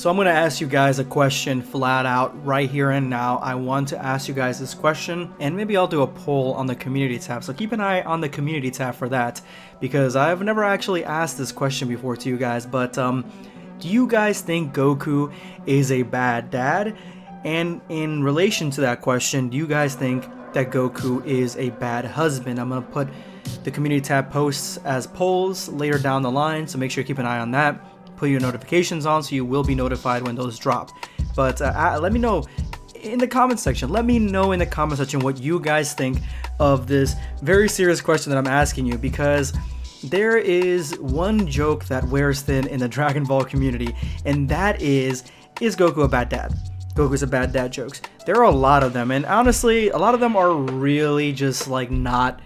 So I'm going to ask you guys a question flat out right here and now. I want to ask you guys this question, and maybe I'll do a poll on the community tab. So keep an eye on the community tab for that, because I've never actually asked this question before to you guys. But do you guys think Goku is a bad dad? And in relation to that question, do you guys think that Goku is a bad husband? I'm going to put the community tab posts as polls later down the line, so make sure you keep an eye on that. Put your notifications on so you will be notified when those drop. But let me know in the comment section. Let me know in the comment section what you guys think of this very serious question that I'm asking you, because there is one joke that wears thin in the Dragon Ball community, and that is Goku a bad dad? Goku's a bad dad jokes. There are a lot of them, and honestly, a lot of them are really just like not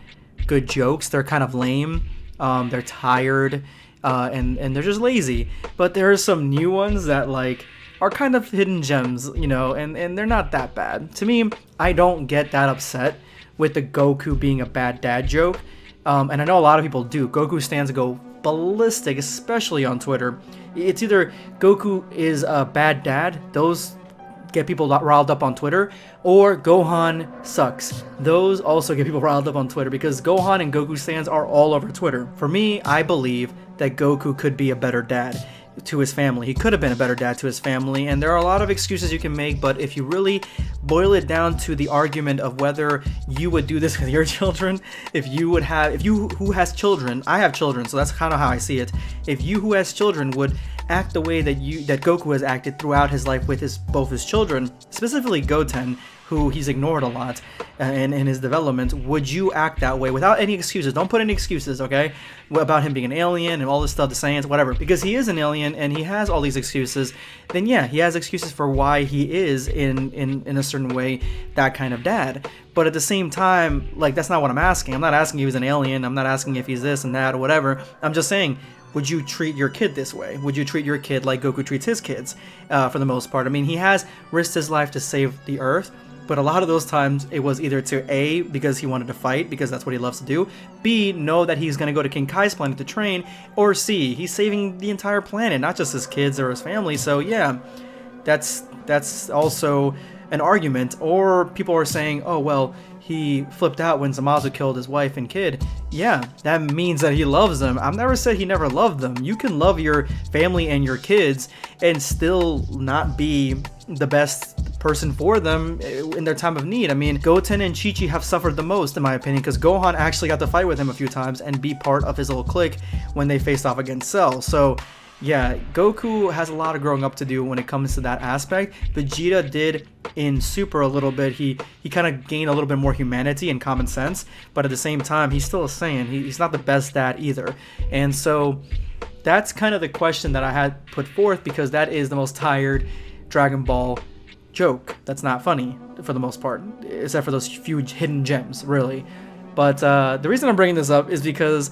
good jokes. They're kind of lame. They're tired. And they're just lazy. But there are some new ones that like are kind of hidden gems, you know, and they're not that bad. To me, I don't get that upset with the Goku being a bad dad joke. And I know a lot of people do. Goku stands go ballistic, especially on Twitter. It's either Goku is a bad dad, those get people riled up on Twitter, or Gohan sucks. Those also get people riled up on Twitter, because Gohan and Goku stands are all over Twitter. For me, I believe that Goku could be a better dad to his family. He could have been a better dad to his family, and there are a lot of excuses you can make, but if you really boil it down to the argument of whether you would do this with your children, if you who has children, I have children, so that's kind of how I see it. If you who has children would act the way that Goku has acted throughout his life with both his children, specifically Goten, who he's ignored a lot in his development, would you act that way without any excuses? Don't put any excuses, okay? About him being an alien and all this stuff, the science, whatever. Because he is an alien and he has all these excuses, then yeah, he has excuses for why he is in a certain way that kind of dad. But at the same time, like, that's not what I'm asking. I'm not asking if he's an alien. I'm not asking if he's this and that or whatever. I'm just saying, would you treat your kid this way? Would you treat your kid like Goku treats his kids, for the most part? I mean, he has risked his life to save the Earth, but a lot of those times it was either to A, because he wanted to fight, because that's what he loves to do, B, know that he's going to go to King Kai's planet to train, or C, he's saving the entire planet, not just his kids or his family. So yeah, that's also an argument. Or people are saying, oh well, he flipped out when Zamasu killed his wife and kid. Yeah, that means that he loves them. I've never said he never loved them. You can love your family and your kids and still not be the best person for them in their time of need. I mean, Goten and Chi-Chi have suffered the most, in my opinion, because Gohan actually got to fight with him a few times and be part of his little clique when they faced off against Cell. So yeah, Goku has a lot of growing up to do when it comes to that aspect. Vegeta did in Super a little bit. He kind of gained a little bit more humanity and common sense, but at the same time, he's still a Saiyan. He's not the best dad either. And so that's kind of the question that I had put forth, because that is the most tired Dragon Ball joke that's not funny for the most part, except for those few hidden gems, really. But the reason I'm bringing this up is because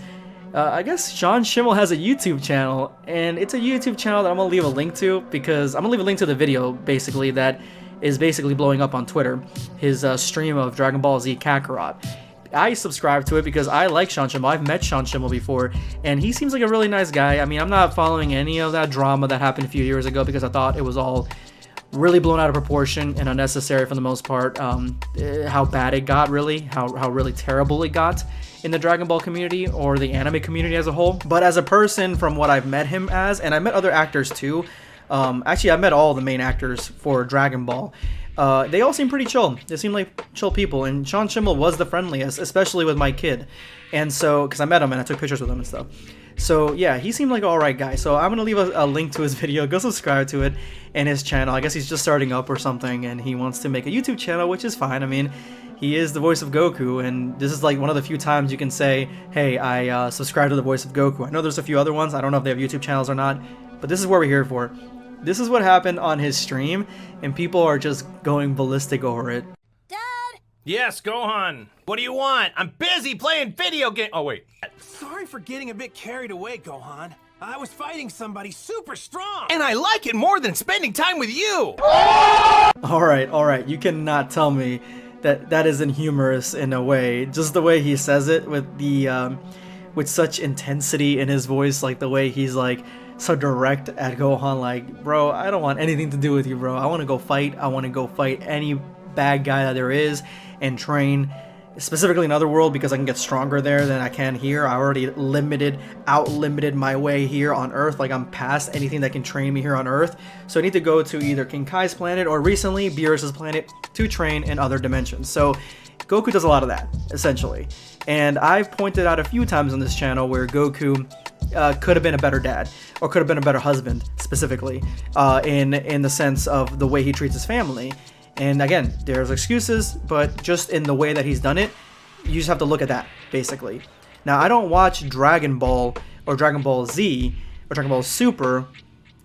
I guess Sean Schemmel has a YouTube channel, and it's a YouTube channel that I'm going to leave a link to, because I'm going to leave a link to the video, basically, that is basically blowing up on Twitter, his stream of Dragon Ball Z Kakarot. I subscribe to it because I like Sean Schemmel. I've met Sean Schemmel before, and he seems like a really nice guy. I mean, I'm not following any of that drama that happened a few years ago, because I thought it was all really blown out of proportion and unnecessary for the most part. How bad it got, really, how really terrible it got in the Dragon Ball community, or the anime community as a whole. But as a person, from what I've met him as, and I met other actors too, actually I met all the main actors for Dragon Ball, they all seem pretty chill. They seem like chill people, and Sean Schemmel was the friendliest, especially with my kid. And so, because I met him and I took pictures with him and stuff. So yeah, he seemed like an alright guy. So I'm gonna leave a link to his video. Go subscribe to it and his channel. I guess he's just starting up or something, and he wants to make a YouTube channel, which is fine. I mean, he is the voice of Goku, and this is like one of the few times you can say, hey, I subscribe to the voice of Goku. I know there's a few other ones. I don't know if they have YouTube channels or not, but this is what we're here for. This is what happened on his stream, and people are just going ballistic over it. Dad! Yes, Gohan. What do you want? I'm busy playing video game. Oh, wait. Sorry for getting a bit carried away, Gohan. I was fighting somebody super strong. And I like it more than spending time with you. Alright. You cannot tell me that isn't humorous in a way. Just the way he says it with the with such intensity in his voice, like the way he's like so direct at Gohan, like, bro, I don't want anything to do with you, bro. I want to go fight. I want to go fight any bad guy that there is and train, specifically in Otherworld, because I can get stronger there than I can here. I already out-limited my way here on Earth. Like, I'm past anything that can train me here on Earth. So I need to go to either King Kai's planet or recently Beerus's planet to train in other dimensions. So Goku does a lot of that, essentially. And I've pointed out a few times on this channel where Goku could have been a better dad, or could have been a better husband, specifically, in the sense of the way he treats his family. And again, there's excuses, but just in the way that he's done it, you just have to look at that, basically. Now, I don't watch Dragon Ball or Dragon Ball Z or Dragon Ball Super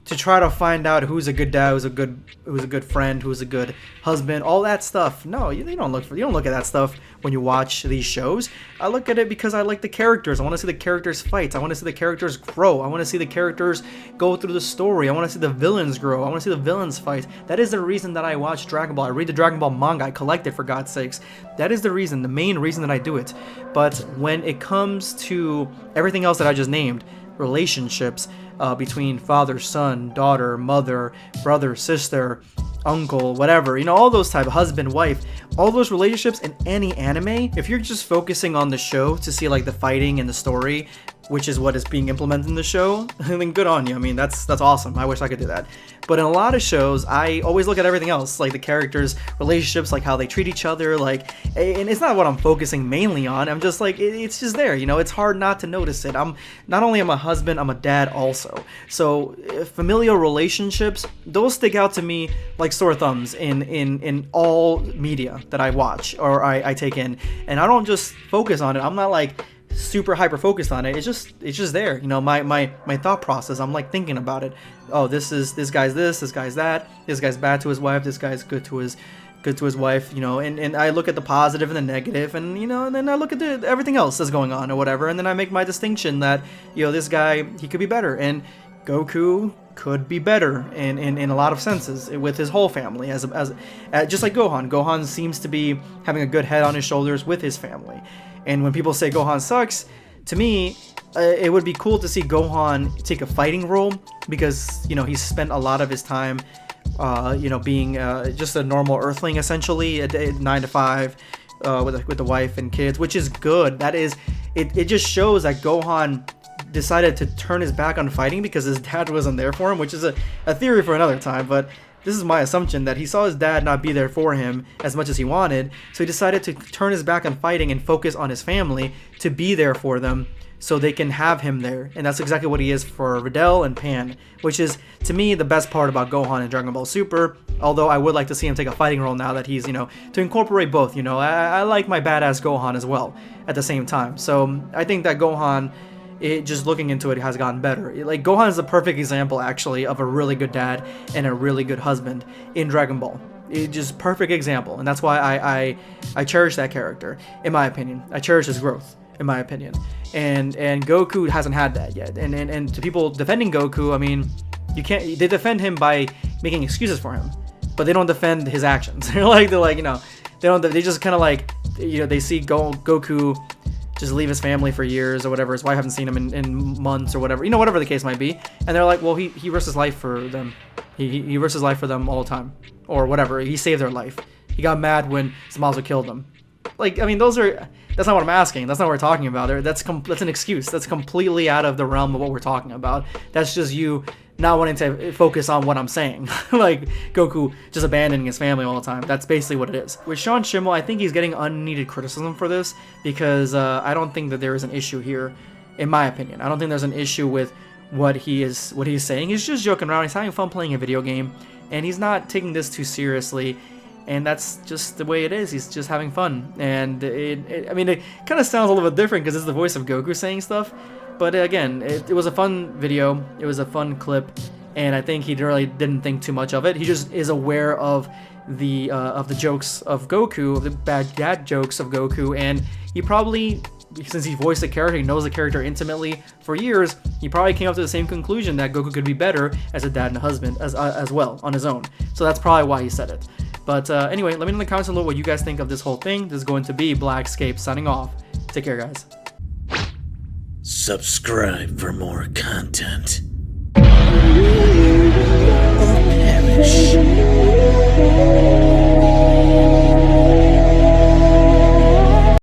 to try to find out who's a good dad, who's a good friend, who's a good husband, all that stuff. No, you don't look at that stuff when you watch these shows. I look at it because I like the characters. I want to see the characters fight. I want to see the characters grow. I want to see the characters go through the story. I want to see the villains grow. I want to see the villains fight. That is the reason that I watch Dragon Ball. I read the Dragon Ball manga. I collect it, for God's sakes. That is the reason, the main reason that I do it. But when it comes to everything else that I just named, relationships between father, son, daughter, mother, brother, sister, uncle, whatever, all those type of husband, wife, all those relationships in any anime, if you're just focusing on the show to see like the fighting and the story, which is what is being implemented in the show, then good on you. I mean, that's awesome. I wish I could do that. But in a lot of shows, I always look at everything else, like the characters' relationships, like how they treat each other, like, and it's not what I'm focusing mainly on. I'm just like, it's just there, it's hard not to notice it. Not only am I a husband, I'm a dad also. So familial relationships, those stick out to me like sore thumbs in all media that I watch or I take in, and I don't just focus on it. I'm not like super hyper focused on it. It's just there. My thought process. I'm like thinking about it. Oh, this guy's this guy's that. This guy's bad to his wife. This guy's good to his wife. And I look at the positive and the negative, and and then I look at everything else that's going on or whatever, and then I make my distinction that this guy, he could be better, and Goku could be better in a lot of senses with his whole family, as just like Gohan. Gohan seems to be having a good head on his shoulders with his family. And when people say Gohan sucks, to me, it would be cool to see Gohan take a fighting role, because he's spent a lot of his time being just a normal earthling, essentially, a 9 to 5 with the wife and kids, which is good. That is, it just shows that Gohan decided to turn his back on fighting because his dad wasn't there for him, which is a theory for another time, but this is my assumption, that he saw his dad not be there for him as much as he wanted, so he decided to turn his back on fighting and focus on his family, to be there for them so they can have him there. And that's exactly what he is for Videl and Pan, which is, to me, the best part about Gohan in Dragon Ball Super, although I would like to see him take a fighting role now that he's, to incorporate both. I like my badass Gohan as well at the same time. So I think that Gohan, just looking into it, has gotten better. Like, Gohan is the perfect example, actually, of a really good dad and a really good husband in Dragon Ball. It's just perfect example, and that's why I cherish that character, in my opinion. I cherish his growth, in my opinion. And Goku hasn't had that yet. And to people defending Goku, I mean, they defend him by making excuses for him, but they don't defend his actions. They just kind of like, they see Goku just leave his family for years or whatever. His wife hasn't seen him in months or whatever. Whatever the case might be. And they're like, well, he risked his life for them. He risked his life for them all the time. Or whatever. He saved their life. He got mad when Zamasu killed them. Like, I mean, that's not what I'm asking. That's not what we're talking about. That's an excuse. That's completely out of the realm of what we're talking about. That's just you not wanting to focus on what I'm saying. Like, Goku just abandoning his family all the time. That's basically what it is. With Sean Schemmel, I think he's getting unneeded criticism for this, because I don't think that there is an issue here, in my opinion. I don't think there's an issue with what he's saying. He's just joking around. He's having fun playing a video game, and he's not taking this too seriously. And that's just the way it is. He's just having fun. And I mean, it kind of sounds a little bit different because it's the voice of Goku saying stuff. But again, it was a fun video. It was a fun clip, and I think he really didn't think too much of it. He just is aware of the jokes of Goku, of the bad dad jokes of Goku, and he probably, since he voiced the character, he knows the character intimately for years, he probably came up to the same conclusion that Goku could be better as a dad and a husband as well on his own. So that's probably why he said it. But anyway, let me know in the comments below what you guys think of this whole thing. This is going to be Blackscape signing off. Take care, guys. Subscribe for more content. Shh.